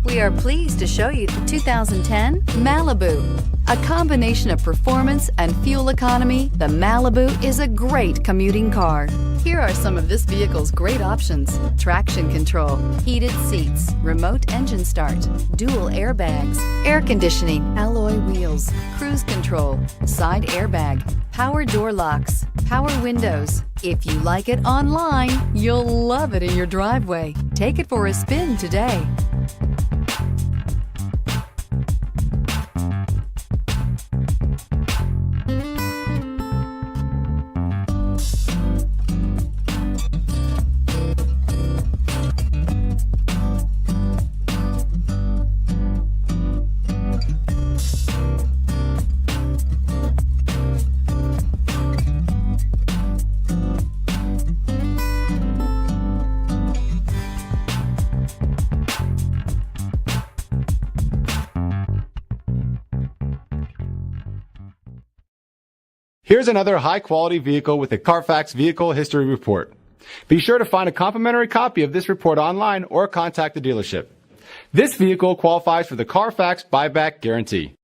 We are pleased to show you the 2010 Malibu. A combination of performance and fuel economy, the Malibu is a great commuting car. Here are some of this vehicle's great options: traction control, heated seats, remote engine start, dual airbags, air conditioning, alloy wheels, cruise control, side airbag, power door locks, power windows. If you like it online, you'll love it in your driveway. Take it for a spin today. Here's another high-quality vehicle with a Carfax Vehicle History Report. Be sure to find a complimentary copy of this report online or contact the dealership. This vehicle qualifies for the Carfax Buyback Guarantee.